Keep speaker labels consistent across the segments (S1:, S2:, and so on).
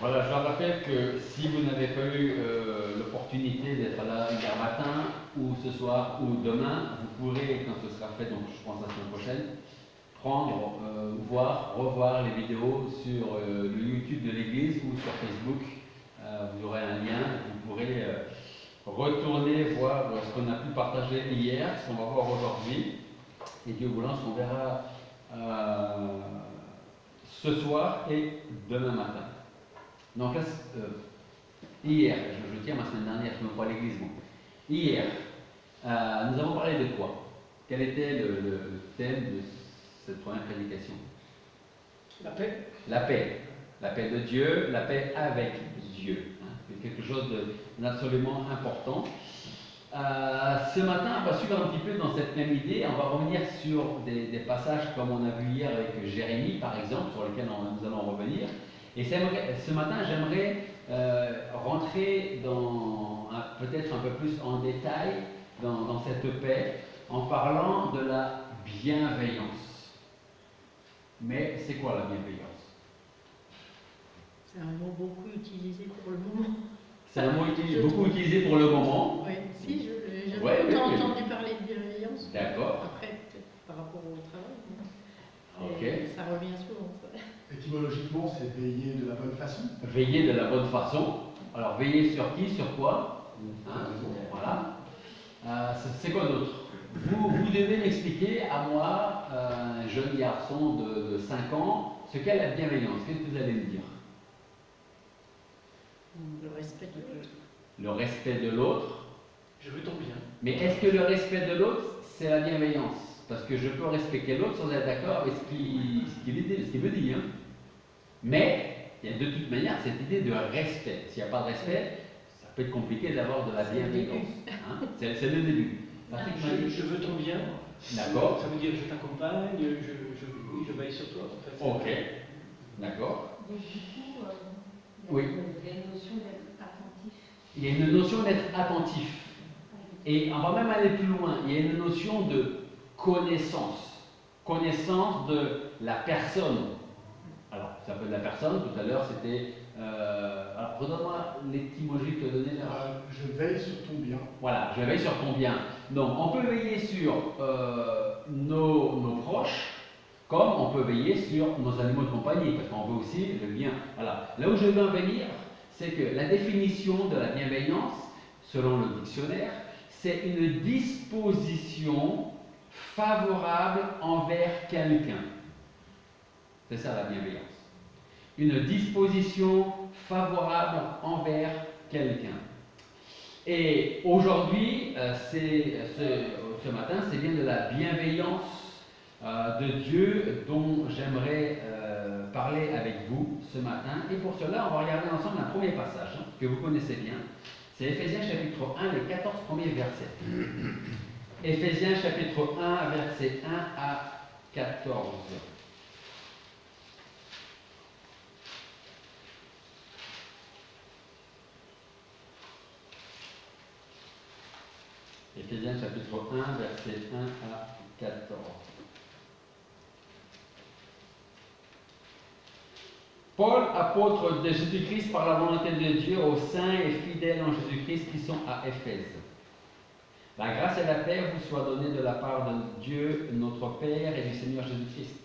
S1: Voilà, je rappelle que si vous n'avez pas eu l'opportunité d'être là hier matin, ou ce soir, ou demain, vous pourrez, quand ce sera fait, donc je pense la semaine prochaine, prendre, voir, revoir les vidéos sur le YouTube de l'église ou sur Facebook. Vous aurez un lien, vous pourrez retourner voir ce qu'on a pu partager hier, ce qu'on va voir aujourd'hui. Et Dieu voulant, ce qu'on verra ce soir et demain matin. Donc là, hier, je tiens ma semaine dernière, je ne me pas à l'église. Bon. Hier, nous avons parlé de quoi? Quel était le thème de cette première prédication?
S2: La paix.
S1: La paix. La paix de Dieu, la paix avec Dieu. C'est quelque chose d'absolument important. Ce matin, on va suivre un petit peu dans cette même idée. On va revenir sur des passages comme on a vu hier avec Jérémie, par exemple, sur lesquels nous allons revenir. Et ce matin, j'aimerais rentrer peut-être un peu plus en détail dans cette paix en parlant de la bienveillance. Mais c'est quoi la bienveillance?
S2: C'est un mot beaucoup utilisé pour le moment.
S1: C'est un mot beaucoup utilisé pour le moment.
S2: Oui, si, j'ai entendu parler de bienveillance.
S1: D'accord.
S2: Après, peut-être par rapport au travail.
S1: Ok.
S2: Ça revient souvent, ça.
S3: Étymologiquement, c'est veiller de la bonne façon.
S1: Veiller de la bonne façon. Alors, veiller sur qui, sur quoi? Voilà. C'est quoi d'autre? Vous devez m'expliquer à moi, un jeune garçon de 5 ans, ce qu'est la bienveillance. Qu'est-ce que vous allez me dire?
S2: Le respect de l'autre.
S1: Le respect de l'autre.
S3: Je veux ton bien.
S1: Mais est-ce que le respect de l'autre, c'est la bienveillance? Parce que je peux respecter l'autre sans être d'accord avec ce qu'il me dit. Hein. Mais, il y a de toute manière cette idée de respect. S'il n'y a pas de respect, ça peut être compliqué d'avoir de la bienveillance. Hein. C'est le début.
S4: Je veux ton bien.
S1: D'accord.
S4: Ça veut dire je t'accompagne, je veille sur toi. En fait.
S1: Ok. D'accord.
S5: Donc du coup,
S1: oui.
S5: Il y a une notion d'être attentif.
S1: Il y a une notion d'être attentif. Et on va même aller plus loin. Il y a une notion de connaissance. Connaissance de la personne. Alors, ça peut être la personne. Tout à l'heure, c'était... alors, redonne-moi l'étymologie que tu as donnée là.
S3: Je veille sur ton bien.
S1: Voilà, je veille sur ton bien. Donc, on peut veiller sur nos proches, comme on peut veiller sur nos animaux de compagnie, parce qu'on veut aussi le bien. Voilà. Là où je veux en venir, c'est que la définition de la bienveillance, selon le dictionnaire, c'est une disposition favorable envers quelqu'un. C'est ça la bienveillance. Une disposition favorable envers quelqu'un. Et aujourd'hui, ce matin, c'est bien de la bienveillance de Dieu dont j'aimerais parler avec vous ce matin. Et pour cela, on va regarder ensemble un premier passage que vous connaissez bien. C'est Éphésiens chapitre 1, les 14 premiers versets. Éphésiens chapitre 1, versets 1 à 14. Éphésiens chapitre 1, versets 1 à 14. Paul, apôtre de Jésus-Christ par la volonté de Dieu aux saints et fidèles en Jésus-Christ qui sont à Éphèse. La grâce et la paix vous soient données de la part de Dieu, notre Père et du Seigneur Jésus-Christ.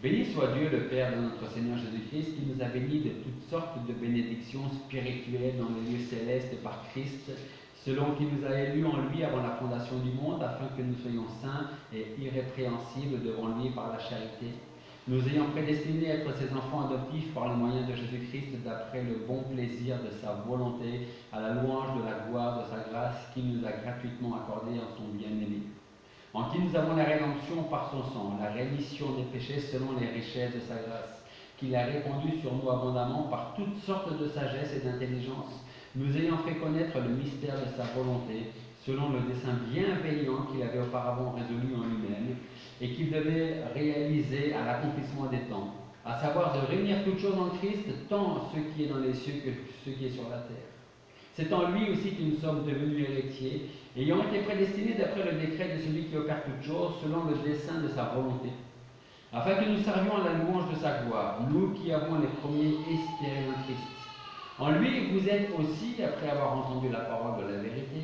S1: Béni soit Dieu, le Père de notre Seigneur Jésus-Christ, qui nous a bénis de toutes sortes de bénédictions spirituelles dans les lieux célestes par Christ, selon qu'il nous a élus en lui avant la fondation du monde, afin que nous soyons saints et irrépréhensibles devant lui par la charité, nous ayant prédestinés à être ses enfants adoptifs par le moyen de Jésus-Christ, d'après le bon plaisir de sa volonté, à la louange de la gloire de sa grâce, qui nous a gratuitement accordée en son bien-aimé, en qui nous avons la rédemption par son sang, la rémission des péchés selon les richesses de sa grâce, qu'il a répandue sur nous abondamment par toutes sortes de sagesse et d'intelligence, nous ayant fait connaître le mystère de sa volonté, selon le dessein bienveillant qu'il avait auparavant résolu en lui-même, et qu'il devait réaliser à l'accomplissement des temps, à savoir de réunir toutes choses en Christ, tant ce qui est dans les cieux que ce qui est sur la terre. C'est en lui aussi que nous sommes devenus héritiers, ayant été prédestinés d'après le décret de celui qui opère toutes choses, selon le dessein de sa volonté, afin que nous servions à la louange de sa gloire, nous qui avons les premiers espéré en Christ. En lui, vous êtes aussi, après avoir entendu la parole de la vérité,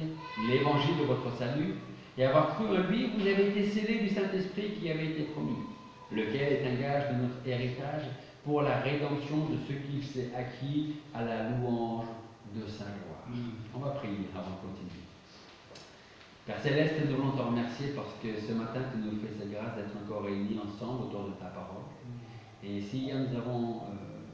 S1: l'évangile de votre salut, et avoir cru en lui, vous avez été scellés du Saint-Esprit qui avait été promis, lequel est un gage de notre héritage pour la rédemption de ce qu'il s'est acquis à la louange de sa gloire. On va prier avant de continuer. Père Céleste, nous voulons te remercier parce que ce matin, tu nous fais cette grâce d'être encore réunis ensemble autour de ta parole. Et si hier nous avons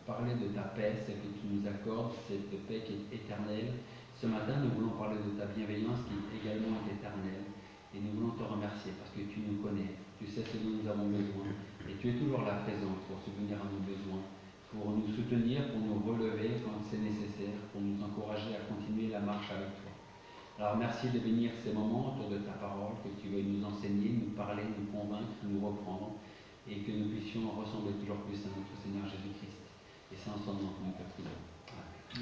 S1: parlé de ta paix, celle que tu nous accordes, cette paix qui est éternelle, ce matin, nous voulons parler de ta bienveillance qui également est éternelle. Et nous voulons te remercier parce que tu nous connais, tu sais ce dont nous avons besoin. Et tu es toujours là présent pour subvenir à nos besoins, pour nous soutenir, pour nous relever quand c'est nécessaire, pour nous encourager à continuer la marche avec toi. Alors merci de bénir ces moments autour de ta parole, que tu veuilles nous enseigner, nous parler, nous convaincre, nous reprendre, et que nous puissions ressembler toujours plus à notre Seigneur Jésus-Christ. Et c'est en son nom que nous te prions.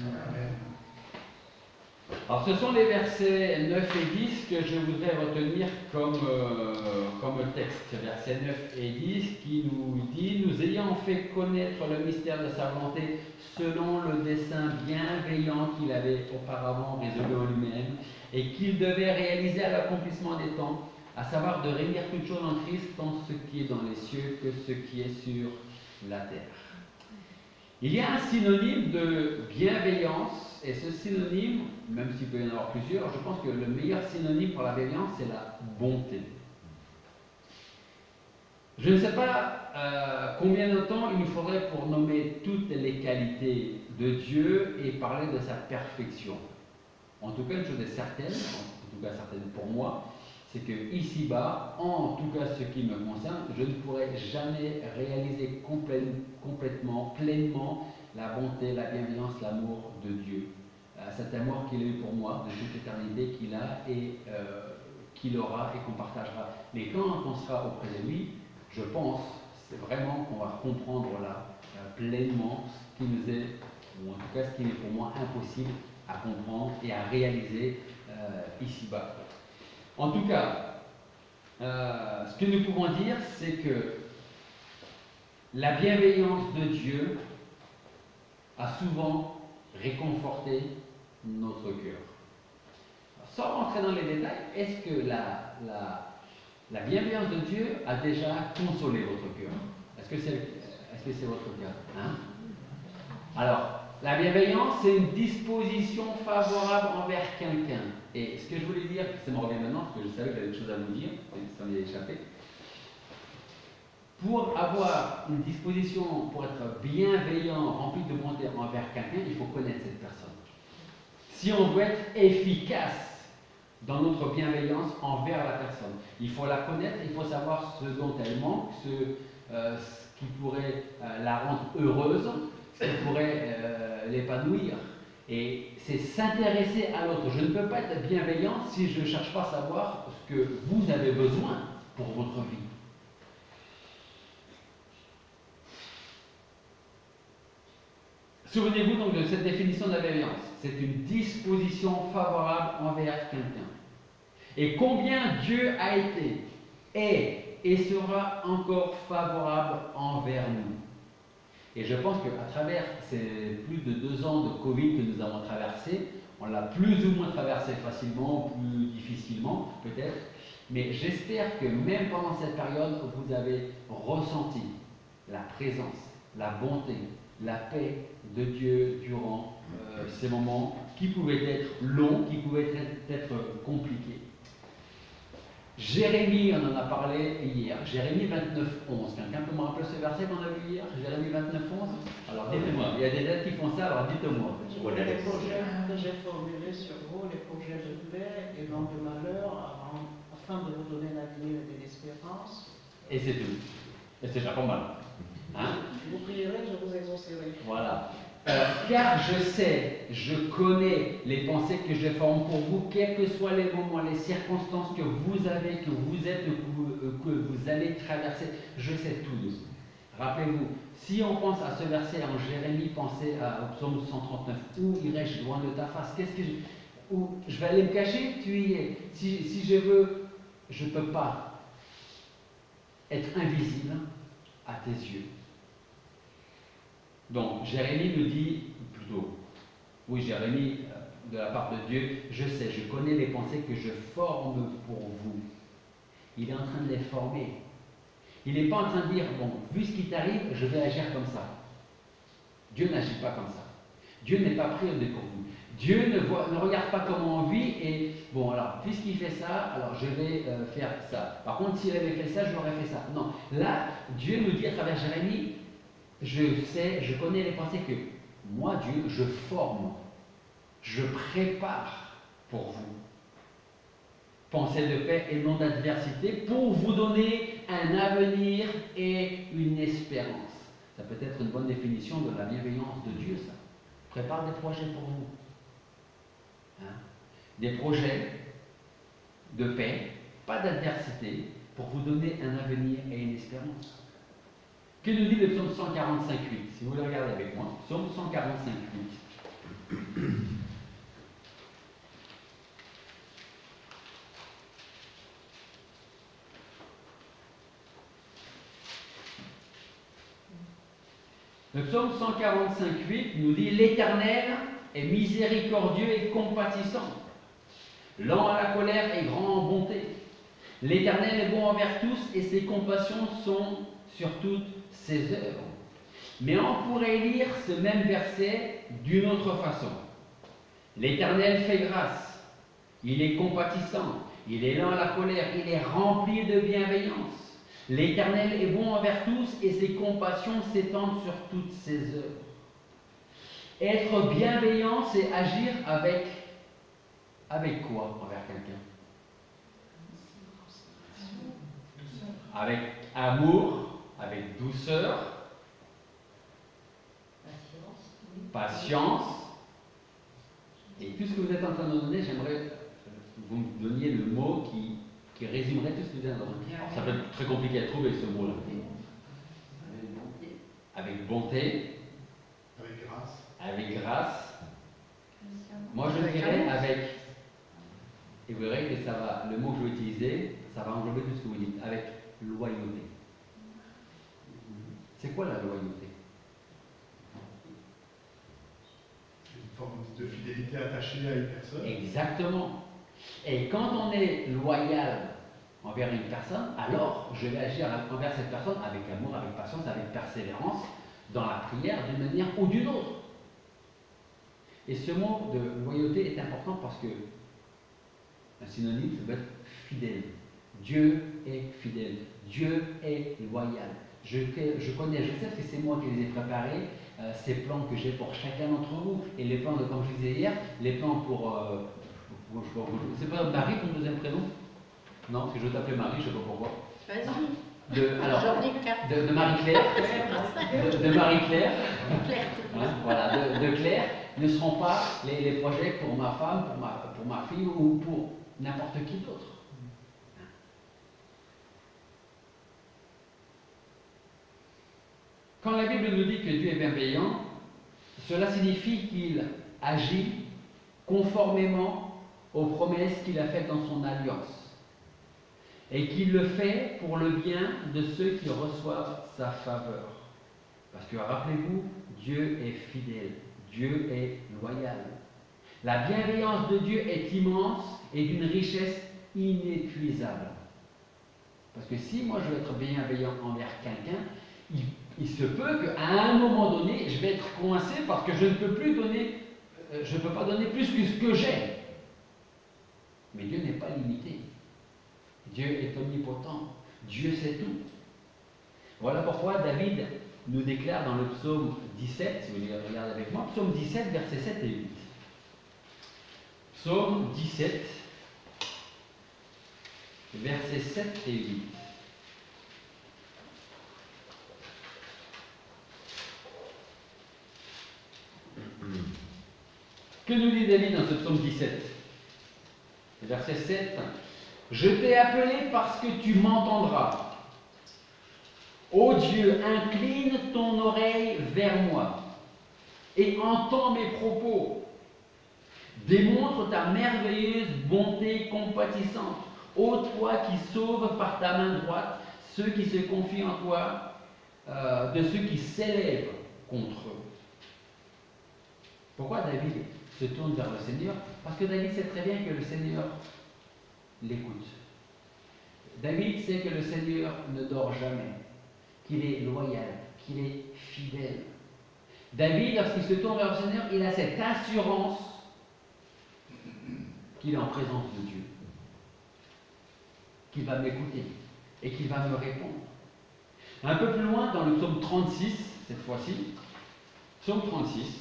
S1: Amen. Alors ce sont les versets 9 et 10 que je voudrais retenir comme texte. Versets 9 et 10 qui nous dit « Nous ayant fait connaître le mystère de sa volonté selon le dessein bienveillant qu'il avait auparavant résolu en lui-même et qu'il devait réaliser à l'accomplissement des temps, à savoir de réunir toutes choses en Christ, tant ce qui est dans les cieux que ce qui est sur la terre. » Il y a un synonyme de bienveillance, et ce synonyme, même s'il peut y en avoir plusieurs, je pense que le meilleur synonyme pour la bienveillance, c'est la bonté. Je ne sais pas combien de temps il nous faudrait pour nommer toutes les qualités de Dieu et parler de sa perfection. En tout cas, une chose est certaine, en tout cas certaine pour moi, c'est que ici-bas, en tout cas ce qui me concerne, je ne pourrai jamais réaliser complètement, pleinement la bonté, la bienveillance, l'amour de Dieu. Cet amour qu'il a eu pour moi, de toute éternité qu'il a et qu'il aura et qu'on partagera. Mais quand on sera auprès de lui, je pense, c'est vraiment qu'on va comprendre là pleinement ce qui nous est, ou en tout cas ce qui est pour moi impossible à comprendre et à réaliser ici-bas. En tout cas, ce que nous pouvons dire, c'est que la bienveillance de Dieu a souvent réconforté notre cœur. Sans rentrer dans les détails, est-ce que la bienveillance de Dieu a déjà consolé votre cœur? Est-ce que c'est votre cas, hein? Alors, la bienveillance, c'est une disposition favorable envers quelqu'un. Et ce que je voulais dire, ça me revient maintenant, parce que je savais que j'avais des choses à vous dire, ça m'y a échappé. Pour avoir une disposition, pour être bienveillant, rempli de bonté envers quelqu'un, il faut connaître cette personne. Si on veut être efficace dans notre bienveillance envers la personne, il faut la connaître, il faut savoir ce dont elle manque, ce qui pourrait la rendre heureuse, ce qui pourrait l'épanouir. Et c'est s'intéresser à l'autre. Je ne peux pas être bienveillant si je ne cherche pas à savoir ce que vous avez besoin pour votre vie. Souvenez-vous donc de cette définition de la bienveillance. C'est une disposition favorable envers quelqu'un. Et combien Dieu a été, est et sera encore favorable envers nous. Et je pense qu'à travers ces plus de 2 ans de Covid que nous avons traversé, on l'a plus ou moins traversé facilement, plus difficilement peut-être, mais j'espère que même pendant cette période, vous avez ressenti la présence, la bonté, la paix de Dieu durant ces moments qui pouvaient être longs, qui pouvaient être compliqués. Jérémie, on en a parlé hier, Jérémie 29:11. Quelqu'un peut me rappeler ce verset qu'on a vu hier, Jérémie 29:11? Alors dites-moi, il y a des dates qui font ça, alors dites-moi.
S6: Les projets que j'ai formulés sur vous, les projets de paix et non de malheur, afin de vous donner l'avenir et de l'espérance.
S1: Et c'est tout. Et c'est déjà pas mal. Hein?
S6: Vous prierez, je vous exaucerai.
S1: Voilà. Car je sais, je connais les pensées que je forme pour vous, quels que soient les moments, les circonstances que vous avez, que vous êtes, que vous allez traverser, je sais tout de vous. Rappelez-vous, si on pense à ce verset en Jérémie, pensez au psaume 139, où irai-je loin de ta face? Où je vais aller me cacher? Tu y es. Si je veux, je ne peux pas être invisible. à tes yeux. Donc, Jérémie nous dit plutôt, oui, Jérémie, de la part de Dieu, je sais, je connais les pensées que je forme pour vous. Il est en train de les former. Il n'est pas en train de dire, bon, vu ce qui t'arrive, je vais agir comme ça. Dieu n'agit pas comme ça. Dieu n'est pas prêt pour vous. Dieu ne regarde pas comment on vit et, bon, alors, puisqu'il fait ça, alors je vais faire ça. Par contre, s'il avait fait ça, je l'aurais fait ça. Non, là, Dieu nous dit à travers Jérémie, je sais, je connais les pensées que moi, Dieu, je forme, je prépare pour vous. Pensée de paix et non d'adversité pour vous donner un avenir et une espérance. Ça peut être une bonne définition de la bienveillance de Dieu, ça. Prépare des projets pour vous. Hein? Des projets de paix, pas d'adversité, pour vous donner un avenir et une espérance. Que nous dit le psaume 145.8? Si vous le regardez avec moi, psaume 145.8. Le psaume 145.8 nous dit: l'Éternel est miséricordieux et compatissant, lent à la colère et grand en bonté. L'Éternel est bon envers tous et ses compassions sont sur toutes ses œuvres. Mais on pourrait lire ce même verset d'une autre façon. L'Éternel fait grâce, il est compatissant, il est lent à la colère, il est rempli de bienveillance. L'Éternel est bon envers tous et ses compassions s'étendent sur toutes ses œuvres. Être bienveillant, c'est agir avec quoi envers quelqu'un? Avec amour, avec douceur, patience. Et tout ce que vous êtes en train de donner, j'aimerais que vous me donniez le mot qui résumerait tout ce que vous êtes en train de dire. Ça peut être très compliqué à trouver ce mot-là. Avec bonté.
S3: Avec grâce.
S1: Avec grâce. Moi je dirais avec. Et vous verrez que ça va, le mot que je vais utiliser, ça va englober tout ce que vous dites. Avec loyauté. C'est quoi la loyauté?
S3: Une forme de fidélité attachée à une personne.
S1: Exactement. Et quand on est loyal envers une personne, alors je vais agir envers cette personne avec amour, avec patience, avec persévérance, dans la prière, d'une manière ou d'une autre. Et ce mot de loyauté est important parce que un synonyme, ça veut être fidèle. Dieu est fidèle. Dieu est loyal. Je connais, je sais que c'est moi qui les ai préparés, ces plans que j'ai pour chacun d'entre vous. Et les plans, comme je disais hier, les plans pour c'est pas Marie ton deuxième prénom? Non, parce que je veux t'appeler Marie, je ne sais pas pourquoi.
S2: Vas-y.
S1: De Marie-Claire. De Marie-Claire. Hein, voilà, de Claire ne seront pas les projets pour ma femme, pour ma fille ou pour n'importe qui d'autre. Quand la Bible nous dit que Dieu est bienveillant, cela signifie qu'il agit conformément aux promesses qu'il a faites dans son alliance et qu'il le fait pour le bien de ceux qui reçoivent sa faveur. Parce que rappelez-vous, Dieu est fidèle, Dieu est loyal. La bienveillance de Dieu est immense et d'une richesse inépuisable. Parce que si moi je veux être bienveillant envers quelqu'un, il se peut qu'à un moment donné, je vais être coincé parce que je ne peux plus donner, je ne peux pas donner plus que ce que j'ai. Mais Dieu n'est pas limité. Dieu est omnipotent. Dieu sait tout. Voilà pourquoi David nous déclare dans le psaume 17, si vous regardez avec moi, psaume 17, versets 7 et 8. Psaume 17, versets 7 et 8. Que nous dit David dans ce psaume 17? Verset 7. Je t'ai appelé parce que tu m'entendras. Ô Dieu, incline ton oreille vers moi et entends mes propos. Démontre ta merveilleuse bonté compatissante. Ô toi qui sauves par ta main droite ceux qui se confient en toi, de ceux qui s'élèvent contre eux. Pourquoi David se tourne vers le Seigneur? Parce que David sait très bien que le Seigneur l'écoute. David sait que le Seigneur ne dort jamais, qu'il est loyal, qu'il est fidèle. David, lorsqu'il se tourne vers le Seigneur, il a cette assurance qu'il est en présence de Dieu, qu'il va m'écouter et qu'il va me répondre. Un peu plus loin, dans le psaume 36, cette fois-ci, psaume 36,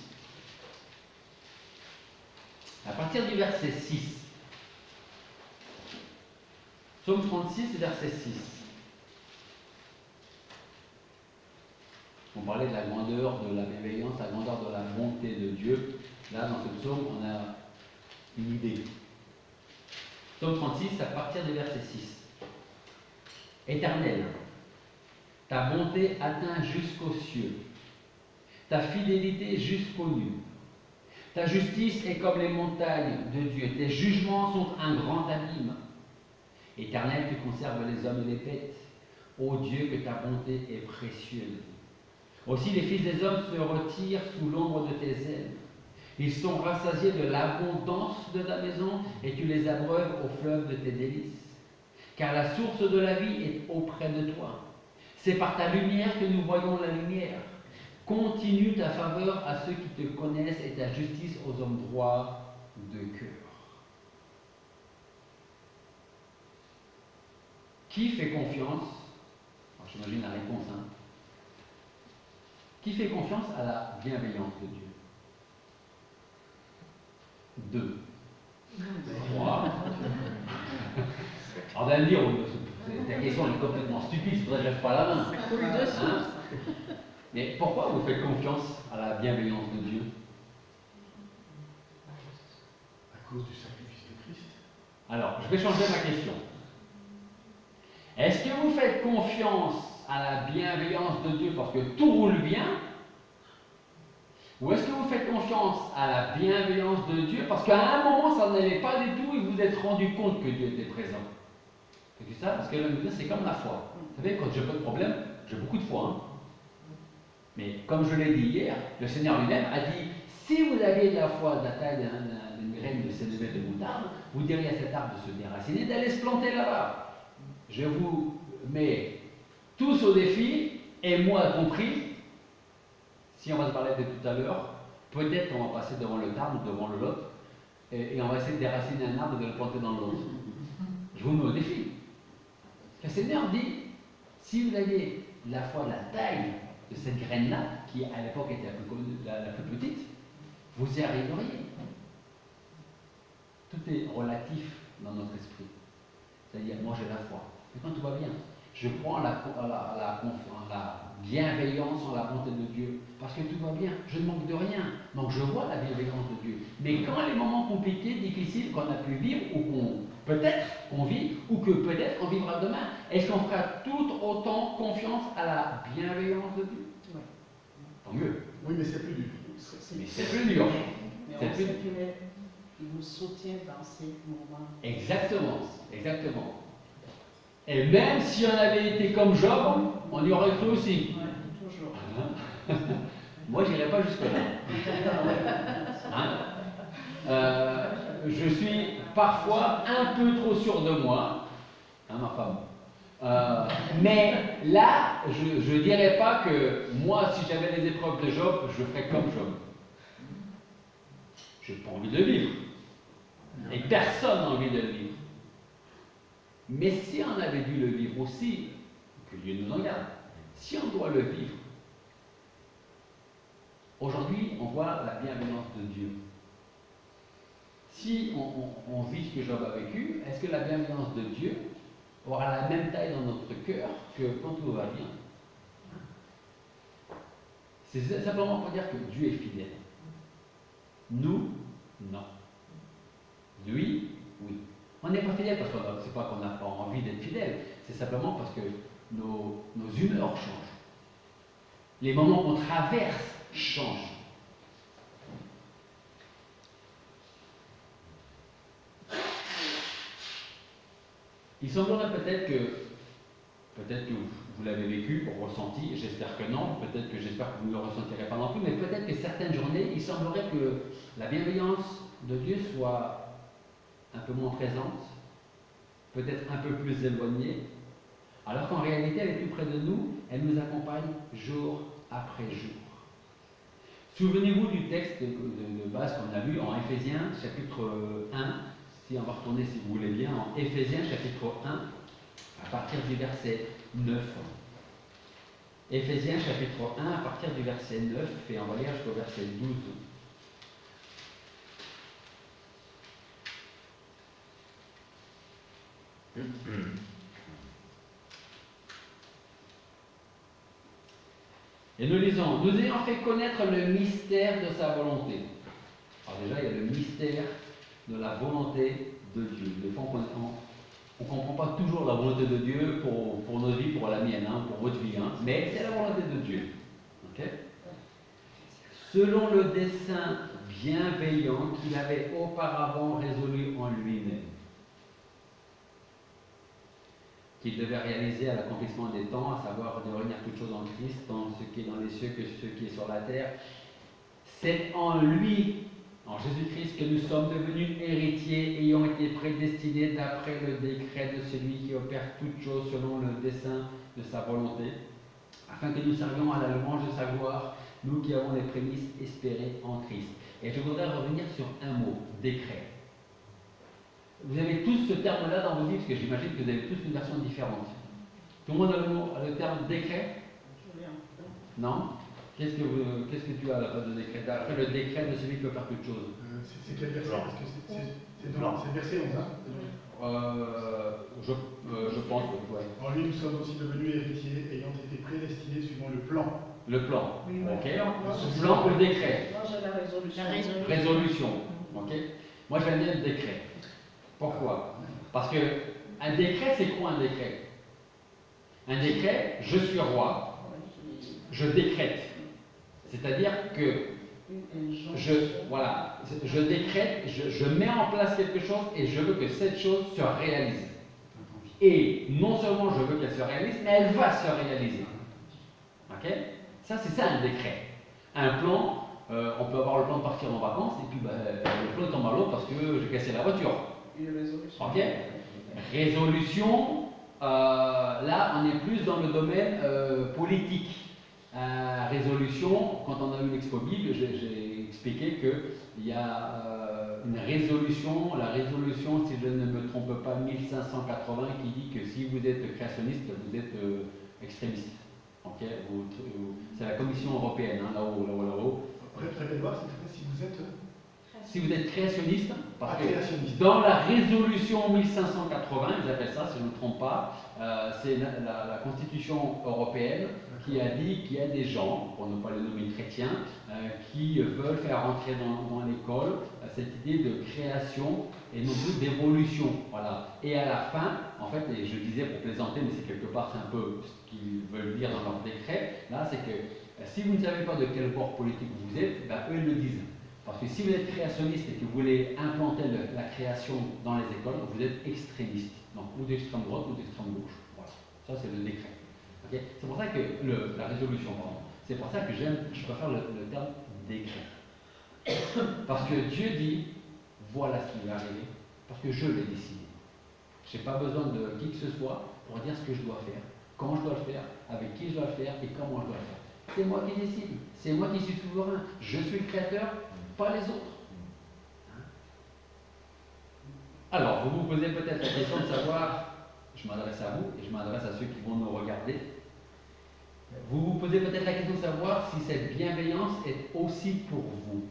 S1: à partir du verset 6. Psaume 36, verset 6. On parlait de la grandeur, de la bienveillance, la grandeur de la bonté de Dieu. Là, dans ce psaume, on a une idée. Psaume 36, à partir du verset 6. Éternel, ta bonté atteint jusqu'aux cieux, ta fidélité jusqu'aux nues. Ta justice est comme les montagnes de Dieu, tes jugements sont un grand abîme. Éternel, tu conserves les hommes et les bêtes. Ô Dieu, que ta bonté est précieuse. Aussi les fils des hommes se retirent sous l'ombre de tes ailes. Ils sont rassasiés de l'abondance de ta maison et tu les abreuves au fleuve de tes délices. Car la source de la vie est auprès de toi. C'est par ta lumière que nous voyons la lumière. Continue ta faveur à ceux qui te connaissent et ta justice aux hommes droits de cœur. Qui fait confiance? J'imagine la réponse. Qui fait confiance à la bienveillance de Dieu? 2. 3. Alors, vous allez me dire, ta question est complètement stupide, c'est pour ça que je ne lève pas la main.
S2: Ça coule de source.
S1: Mais pourquoi vous faites confiance à la bienveillance de Dieu?
S3: À cause du sacrifice de Christ.
S1: Alors, je vais changer ma question. Est-ce que vous faites confiance à la bienveillance de Dieu parce que tout roule bien? Ou est-ce que vous faites confiance à la bienveillance de Dieu parce qu'à un moment ça n'allait pas du tout et vous vous êtes rendu compte que Dieu était présent? C'est ça? Parce que là, c'est comme la foi. Vous savez, quand j'ai pas de problème, j'ai beaucoup de foi. Mais comme je l'ai dit hier, le Seigneur lui-même a dit, si vous aviez de la foi de la taille d'une graine de sénévé de moutarde, vous diriez à cet arbre de se déraciner, d'aller se planter là-bas. Je vous mets tous au défi, et moi compris, si on va se parler de tout à l'heure, peut-être qu'on va passer devant le arbre ou devant l'autre, et on va essayer de déraciner un arbre et de le planter dans l'autre. Je vous mets au défi. Le Seigneur dit, si vous aviez la foi de la taille de cette graine-là, qui à l'époque était la plus petite, vous y arriveriez. Tout est relatif dans notre esprit. C'est-à-dire, moi j'ai la foi. Mais quand tout va bien, je crois en la bienveillance, en la bonté de Dieu. Parce que tout va bien, je ne manque de rien. Donc je vois la bienveillance de Dieu. Mais quand les moments compliqués, difficiles, qu'on a pu vivre, ou qu'on peut-être qu'on vit, ou que peut-être qu'on vivra demain, est-ce qu'on fera tout autant confiance à la bienveillance de Dieu?
S6: Oui.
S1: Tant mieux.
S3: Oui, mais c'est plus dur.
S1: Mais c'est plus dur.
S6: Mais
S1: C'est
S6: on
S1: plus-
S6: sait qu'il nous soutient dans ces moments.
S1: Exactement, exactement. Et même si on avait été comme Job, on y aurait cru aussi.
S6: Oui, toujours.
S1: Moi, je n'irai pas jusque-là. Hein? Je suis parfois un peu trop sûr de moi, hein, ma femme. Mais là, je ne dirais pas que moi, si j'avais les épreuves de Job, je ferais comme Job. Je n'ai pas envie de le vivre. Et personne n'a envie de le vivre. Mais si on avait dû le vivre aussi, que Dieu nous en garde, si on doit le vivre, aujourd'hui, on voit la bienveillance de Dieu. Si on vit ce que Job a vécu, est-ce que la bienveillance de Dieu aura la même taille dans notre cœur que quand tout va bien? C'est simplement pour dire que Dieu est fidèle. Nous, non. Lui, oui. On n'est pas fidèle parce que c'est pas qu'on n'a pas envie d'être fidèle, c'est simplement parce que nos humeurs changent. Les moments qu'on traverse changent. Il semblerait peut-être que Peut-être que vous l'avez vécu, ressenti, j'espère que non, j'espère que vous ne le ressentirez pas non plus, mais peut-être que certaines journées, il semblerait que la bienveillance de Dieu soit un peu moins présente, peut-être un peu plus éloignée, alors qu'en réalité, elle est plus près de nous, elle nous accompagne jour après jour. Souvenez-vous du texte de base qu'on a lu en Éphésiens, chapitre 1, si on va retourner, si vous voulez bien, en Éphésiens, chapitre 1, à partir du verset 9. Éphésiens, chapitre 1, à partir du verset 9, et on va lire jusqu'au verset 12. Et nous lisons, nous ayant fait connaître le mystère de sa volonté. Alors déjà, il y a le mystère de la volonté de Dieu. Des fois, on ne comprend pas toujours la volonté de Dieu pour notre vie, pour la mienne, pour votre vie, mais c'est la volonté de Dieu. Okay? Selon le dessein bienveillant qu'il avait auparavant résolu en lui-même, qu'il devait réaliser à l'accomplissement des temps, à savoir de réunir toutes choses en Christ, tant ce qui est dans les cieux que ce qui est sur la terre. C'est en lui, en Jésus-Christ, que nous sommes devenus héritiers, ayant été prédestinés d'après le décret de celui qui opère toutes choses selon le dessein de sa volonté, afin que nous servions à la louange de sa gloire, nous qui avons les prémices espérées en Christ. Et je voudrais revenir sur un mot, décret. Vous avez tous ce terme-là dans vos livres, parce que j'imagine que vous avez tous une version différente. Tout le monde a le terme décret? Non? Qu'est-ce que tu as à la place de décret? Après le décret de celui qui peut faire toute chose.
S3: C'est quel verset? Parce que c'est le verset 11.
S1: Je pense que ouais.
S3: En lui, nous sommes aussi devenus héritiers, ayant été prédestinés suivant le plan.
S1: Le plan.
S6: Oui,
S1: ok.
S6: Le
S1: plan ou décret?
S6: Moi, j'ai la résolution.
S1: Résolution. Ok. Moi, j'aime bien le décret. Pourquoi? Parce que un décret, c'est quoi un décret? Un décret, je suis roi, je décrète. C'est-à-dire que je décrète, je mets en place quelque chose et je veux que cette chose se réalise. Et non seulement je veux qu'elle se réalise, mais elle va se réaliser. Ok? Ça, c'est ça un décret. Un plan, on peut avoir le plan de partir en vacances et puis le plan tombe à l'eau parce que j'ai cassé la voiture.
S6: Une résolution.
S1: Ok? Résolution, là on est plus dans le domaine politique. Résolution, quand on a eu l'Expo Bible, j'ai expliqué qu'il y a une résolution, la résolution, si je ne me trompe pas, 1580, qui dit que si vous êtes créationniste, vous êtes extrémiste. Okay? C'est la Commission européenne, là-haut.
S3: Après, Edouard, c'est si vous êtes.
S1: Si vous êtes créationniste, parce que
S3: créationniste.
S1: dans la résolution 1580, ils appellent ça, si je ne me trompe pas, c'est la Constitution européenne qui a dit qu'il y a des gens, pour ne pas les nommer chrétiens, qui veulent faire entrer dans l'école cette idée de création et non plus d'évolution. Voilà. Et à la fin, en fait, et je disais pour plaisanter, mais c'est quelque part, c'est un peu ce qu'ils veulent dire dans leur décret, là, c'est que si vous ne savez pas de quel bord politique vous êtes, eux ils le disent. Parce que si vous êtes créationniste et que vous voulez implanter la création dans les écoles, vous êtes extrémiste. Donc, ou d'extrême droite ou d'extrême gauche. Voilà. Ça, c'est le décret. Okay? C'est pour ça que la résolution, pardon. C'est pour ça que je préfère le terme décret. Parce que Dieu dit, voilà ce qui va arriver, parce que je l'ai décidé. Je n'ai pas besoin de qui que ce soit pour dire ce que je dois faire, quand je dois le faire, avec qui je dois le faire et comment je dois le faire. C'est moi qui décide, c'est moi qui suis souverain. Je suis le créateur, pas les autres. Alors, vous vous posez peut-être la question de savoir, je m'adresse à vous et je m'adresse à ceux qui vont nous regarder, vous vous posez peut-être la question de savoir si cette bienveillance est aussi pour vous.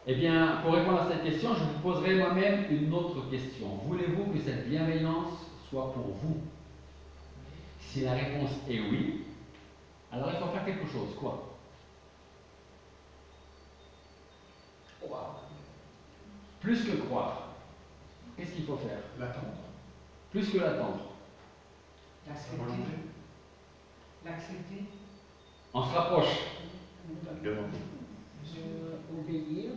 S1: Eh bien, pour répondre à cette question, je vous poserai moi-même une autre question. Voulez-vous que cette bienveillance soit pour vous? Si la réponse est oui, alors il faut faire quelque chose. Quoi?
S6: Croire.
S1: Plus que croire. Qu'est-ce qu'il faut faire?
S3: L'attendre.
S1: Plus que l'attendre.
S6: L'accepter.
S1: On se rapproche.
S6: Obéir.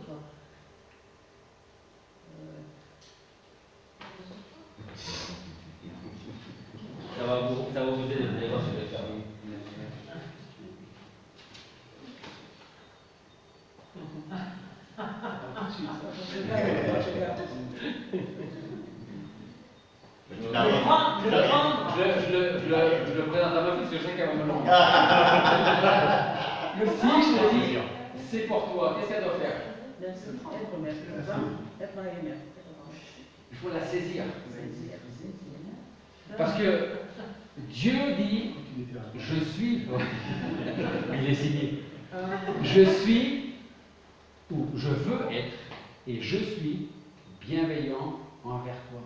S1: Ça va Je le présente à ma fille parce que je sais qu'elle va me l'envoyer. Le si, je te dis, c'est pour toi. Qu'est-ce qu'elle doit faire? Il faut la saisir. Parce que Dieu dit, je suis, il est signé, je suis, ou je veux être, et je suis bienveillant envers toi.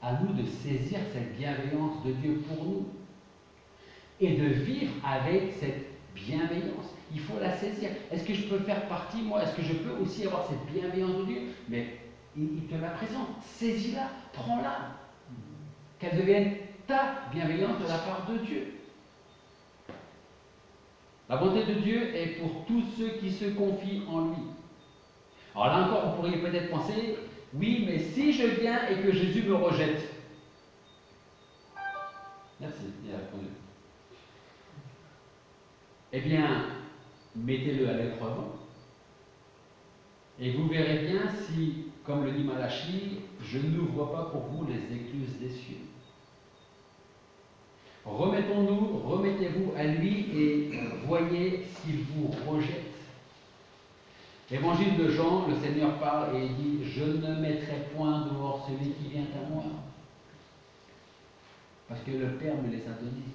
S1: À nous de saisir cette bienveillance de Dieu pour nous et de vivre avec cette bienveillance. Il faut la saisir. Est-ce que je peux faire partie, moi? Est-ce que je peux aussi avoir cette bienveillance de Dieu? Mais il te la présente. Saisis-la, prends-la. Qu'elle devienne ta bienveillance de la part de Dieu. La bonté de Dieu est pour tous ceux qui se confient en lui. Alors là encore, vous pourriez peut-être penser, oui, mais si je viens et que Jésus me rejette. Merci, il a répondu. Eh bien, mettez-le à l'épreuve. Et vous verrez bien si, comme le dit Malachie, je n'ouvre pas pour vous les écluses des cieux. Remettez-vous à lui et voyez s'il vous rejette. Évangile de Jean, le Seigneur parle et dit, je ne mettrai point dehors celui qui vient à moi. Parce que le Père me les a donnés.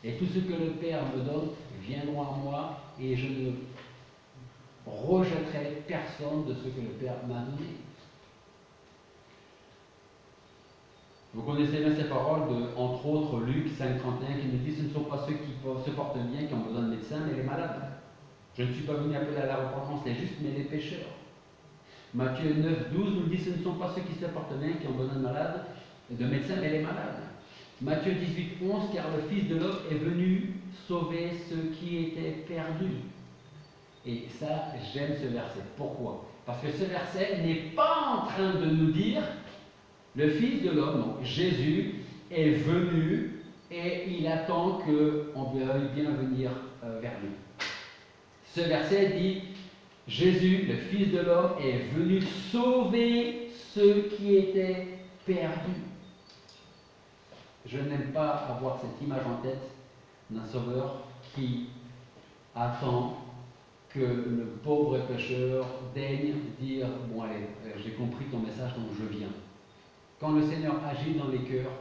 S1: Et tout ce que le Père me donne viendront à moi et je ne rejetterai personne de ce que le Père m'a donné. Vous connaissez bien ces paroles de, entre autres, Luc 5,31 qui nous dit, ce ne sont pas ceux qui se portent bien qui ont besoin de médecins, mais les malades. Je ne suis pas venu appeler à la repentance les justes, mais les pécheurs. Matthieu 9,12 nous dit, ce ne sont pas ceux qui se portent bien qui ont besoin de malades, de médecins, mais les malades. Matthieu 18,11, car le Fils de l'homme est venu sauver ceux qui étaient perdus. Et ça, j'aime ce verset. Pourquoi? Parce que ce verset n'est pas en train de nous dire le Fils de l'homme, donc Jésus, est venu et il attend qu'on veuille bien venir vers lui. Ce verset dit Jésus, le Fils de l'homme, est venu sauver ceux qui étaient perdus. Je n'aime pas avoir cette image en tête d'un sauveur qui attend que le pauvre pécheur daigne dire « Bon allez, j'ai compris ton message, donc je viens ». Quand le Seigneur agit dans les cœurs,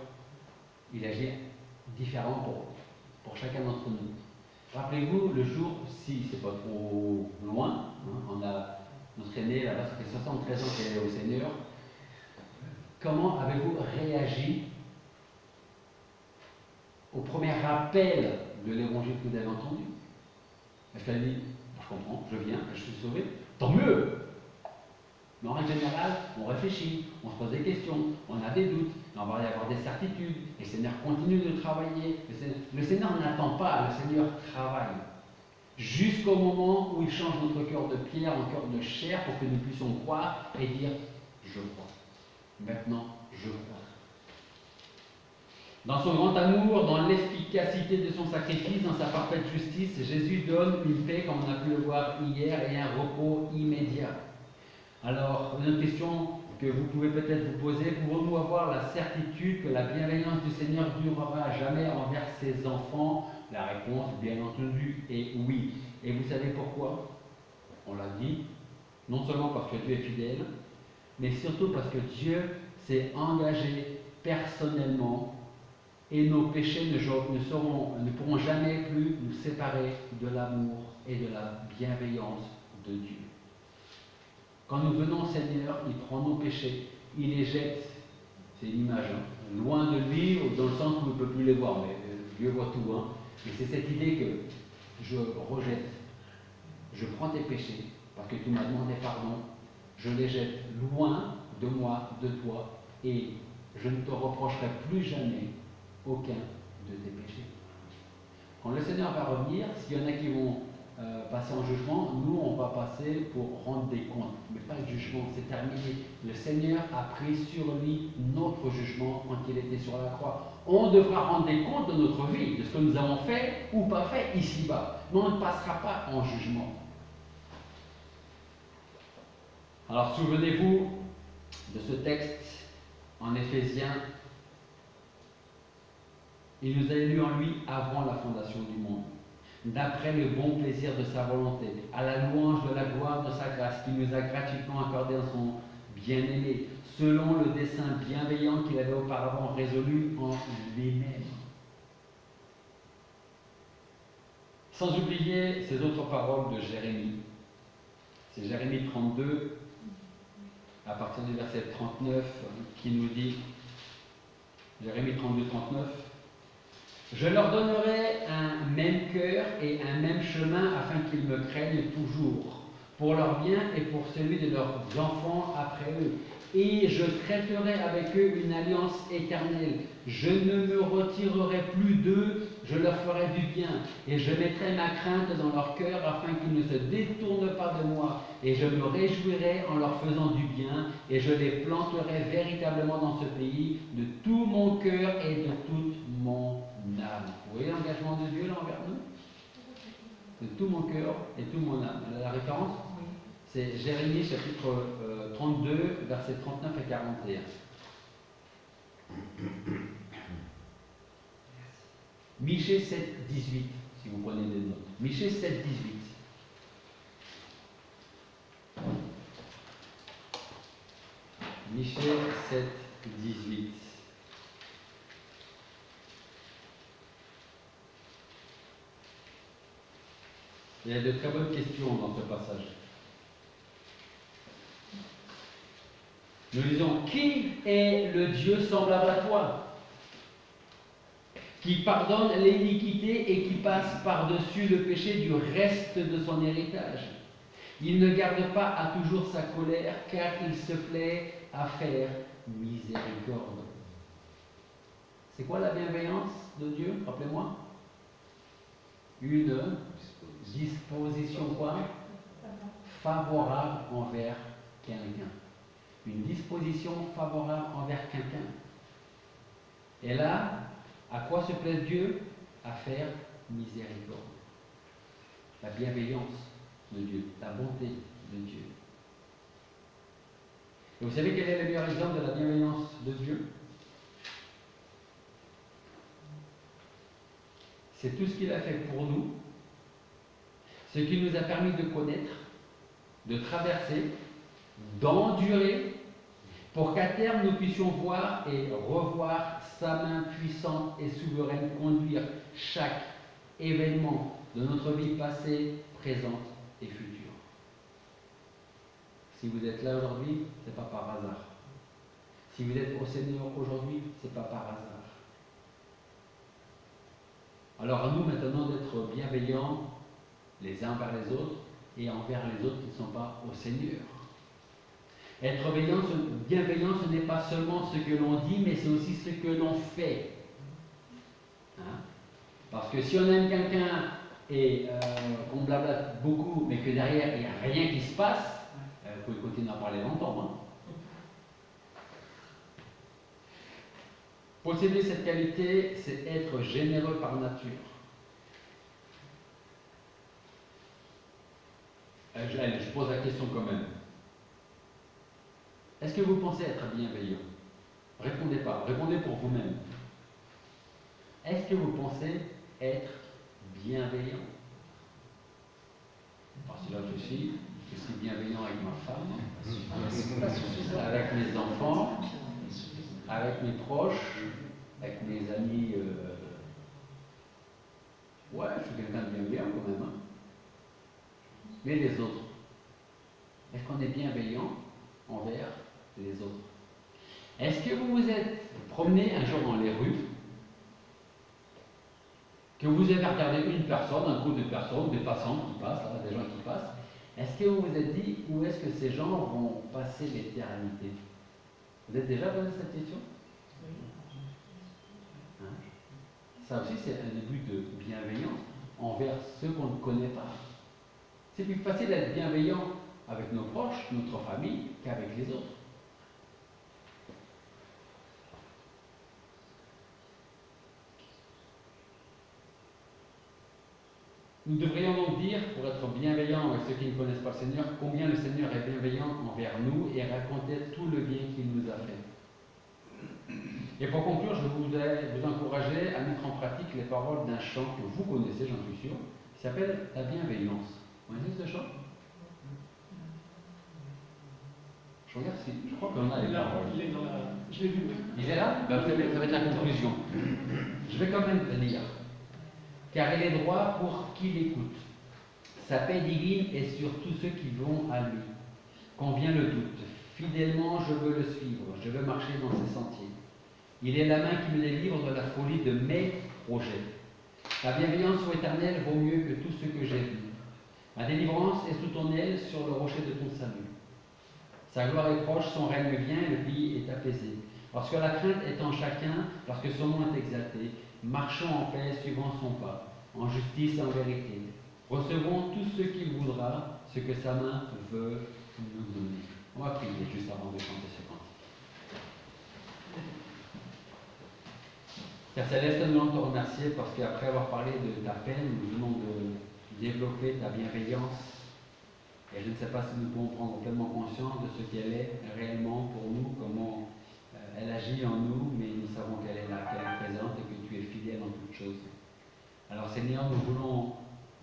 S1: il agit différent pour chacun d'entre nous. Rappelez-vous, le jour, si c'est pas trop loin, on a notre aîné là-bas, ça fait 73 ans qu'elle est au Seigneur. Comment avez-vous réagi au premier rappel de l'évangile que vous avez entendu? Est-ce qu'elle dit, je comprends, je viens, je suis sauvé, tant mieux! Mais en règle générale, on réfléchit, on se pose des questions, on a des doutes, on va y avoir des certitudes, et le Seigneur continue de travailler. Le Seigneur n'attend pas, le Seigneur travaille. Jusqu'au moment où il change notre cœur de pierre en cœur de chair pour que nous puissions croire et dire « Je crois ». Maintenant, je crois. Dans son grand amour, dans l'efficacité de son sacrifice, dans sa parfaite justice, Jésus donne une paix, comme on a pu le voir hier, et un repos immédiat. Alors, une autre question que vous pouvez peut-être vous poser, pouvons-nous avoir la certitude que la bienveillance du Seigneur durera à jamais envers ses enfants? La réponse, bien entendu, est oui. Et vous savez pourquoi? On l'a dit, non seulement parce que Dieu est fidèle, mais surtout parce que Dieu s'est engagé personnellement et nos péchés ne pourront jamais plus nous séparer de l'amour et de la bienveillance de Dieu. Quand nous venons au Seigneur, il prend nos péchés, il les jette, c'est une image, loin de lui, dans le sens où on ne peut plus les voir, mais Dieu voit tout. Et c'est cette idée que je rejette, je prends tes péchés, parce que tu m'as demandé pardon, je les jette loin de moi, de toi, et je ne te reprocherai plus jamais aucun de tes péchés. Quand le Seigneur va revenir, s'il y en a qui vont passer en jugement, nous on va passer pour rendre des comptes, mais pas de jugement, c'est terminé. Le Seigneur a pris sur lui notre jugement quand il était sur la croix. On devra rendre des comptes de notre vie, de ce que nous avons fait ou pas fait ici-bas, mais on ne passera pas en jugement. Alors souvenez-vous de ce texte en Éphésiens, il nous a élus en lui avant la fondation du monde, d'après le bon plaisir de sa volonté, à la louange de la gloire de sa grâce, qu'il nous a gratuitement accordé en son bien-aimé, selon le dessein bienveillant qu'il avait auparavant résolu en lui-même. Sans oublier ces autres paroles de Jérémie. C'est Jérémie 32, à partir du verset 39, qui nous dit, Jérémie 32, 39, « Je leur donnerai un même cœur et un même chemin afin qu'ils me craignent toujours, pour leur bien et pour celui de leurs enfants après eux. Et je traiterai avec eux une alliance éternelle. Je ne me retirerai plus d'eux, je leur ferai du bien. Et je mettrai ma crainte dans leur cœur afin qu'ils ne se détournent pas de moi. Et je me réjouirai en leur faisant du bien. Et je les planterai véritablement dans ce pays de tout mon cœur et de toute mon âme. » Vous voyez l'engagement de Dieu là envers nous? De tout mon cœur et toute mon âme. La référence? C'est Jérémie chapitre 32, versets 39 et 41. Michée 7, 18, si vous prenez des notes. Michée 7, 18. Michée 7, 18. Il y a de très bonnes questions dans ce passage. Nous disons, qui est le Dieu semblable à toi, qui pardonne l'iniquité et qui passe par-dessus le péché du reste de son héritage? Il ne garde pas à toujours sa colère, car il se plaît à faire miséricorde. C'est quoi la bienveillance de Dieu? Rappelez-moi. Une disposition quoi? Favorable envers quelqu'un. Une disposition favorable envers quelqu'un. Et là, à quoi se plaît Dieu? À faire miséricorde. La bienveillance de Dieu, la bonté de Dieu. Et vous savez quel est le meilleur exemple de la bienveillance de Dieu? C'est tout ce qu'il a fait pour nous, ce qui nous a permis de connaître, de traverser, d'endurer, pour qu'à terme nous puissions voir et revoir sa main puissante et souveraine conduire chaque événement de notre vie passée, présente et future. Si vous êtes là aujourd'hui, ce n'est pas par hasard. Si vous êtes au Seigneur aujourd'hui, ce n'est pas par hasard. Alors à nous maintenant d'être bienveillants les uns envers les autres et envers les autres qui ne sont pas au Seigneur. Être bienveillant, ce n'est pas seulement ce que l'on dit, mais c'est aussi ce que l'on fait. Hein? Parce que si on aime quelqu'un et qu'on blablate beaucoup, mais que derrière il n'y a rien qui se passe, vous pouvez continuer à parler longtemps. Hein? Posséder cette qualité, c'est être généreux par nature. Je pose la question quand même. Est-ce que vous pensez être bienveillant? Répondez pas, répondez pour vous-même. Est-ce que vous pensez être bienveillant? Alors si je réfléchis, je suis bienveillant avec ma femme, avec mes enfants, avec mes proches, avec mes amis. Ouais, je suis quelqu'un de bienveillant quand même. Hein. Mais les autres, est-ce qu'on est bienveillant envers les autres? Est-ce que vous vous êtes promené un jour dans les rues, que vous avez regardé une personne, un groupe de personnes, des passants qui passent, là, des gens qui passent, est-ce que vous vous êtes dit où est-ce que ces gens vont passer l'éternité? Vous êtes déjà posé cette question? Hein? Ça aussi c'est un début de bienveillance envers ceux qu'on ne connaît pas. C'est plus facile d'être bienveillant avec nos proches, notre famille, qu'avec les autres. Nous devrions donc dire, pour être bienveillants avec ceux qui ne connaissent pas le Seigneur, combien le Seigneur est bienveillant envers nous et raconter tout le bien qu'il nous a fait. Et pour conclure, je voudrais vous encourager à mettre en pratique les paroles d'un chant que vous connaissez, j'en suis sûr, qui s'appelle La bienveillance. Vous connaissez ce chant? Je regarde si. Je crois qu'on a les paroles.
S4: Il est dans la. Je l'ai vu, oui.
S1: Il est là? Ben, ça va être la conclusion. Je vais quand même le lire. Car il est droit pour qui l'écoute. Sa paix divine est sur tous ceux qui vont à lui. Quand vient le doute, fidèlement je veux le suivre, je veux marcher dans ses sentiers. Il est la main qui me délivre de la folie de mes projets. Ta bienveillance, ô Éternel, vaut mieux que tout ce que j'ai vu. Ma délivrance est sous ton aile sur le rocher de ton salut. Sa gloire est proche, son règne vient, et le pays est apaisé. Lorsque la crainte est en chacun, lorsque son nom est exalté, marchons en paix, suivant son pas, en justice et en vérité. Recevons tout ce qu'il voudra, ce que sa main veut nous donner. On va prier juste avant de chanter ce cantique. Père Céleste, nous voulons te remercier parce qu'après avoir parlé de ta peine, nous venons de développer ta bienveillance. Et je ne sais pas si nous pouvons prendre pleinement conscience de ce qu'elle est réellement pour nous, comment elle agit en nous, mais nous savons qu'elle est là, qu'elle est présente et que tu es fidèle en toutes choses. Alors Seigneur, nous voulons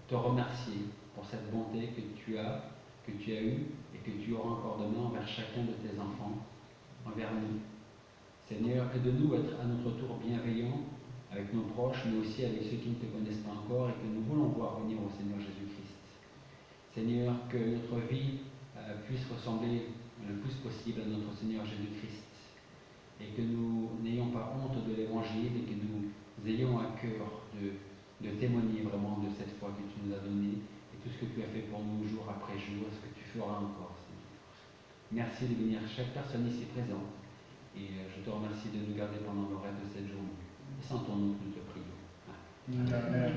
S1: te remercier pour cette bonté que tu as eue et que tu auras encore demain envers chacun de tes enfants, envers nous. Seigneur, aide-nous à être à notre tour bienveillants avec nos proches, mais aussi avec ceux qui ne te connaissent pas encore et que nous voulons voir venir au Seigneur Jésus-Christ. Seigneur, que notre vie puisse ressembler le plus possible à notre Seigneur Jésus-Christ et que nous n'ayons pas honte de l'Évangile et que nous ayons à cœur de témoigner vraiment de cette foi que tu nous as donnée et tout ce que tu as fait pour nous jour après jour et ce que tu feras encore, Seigneur. Merci de bénir chaque personne ici présente et je te remercie de nous garder pendant le reste de cette journée. Et sans ton nom, nous te prions. Amen.
S3: Amen.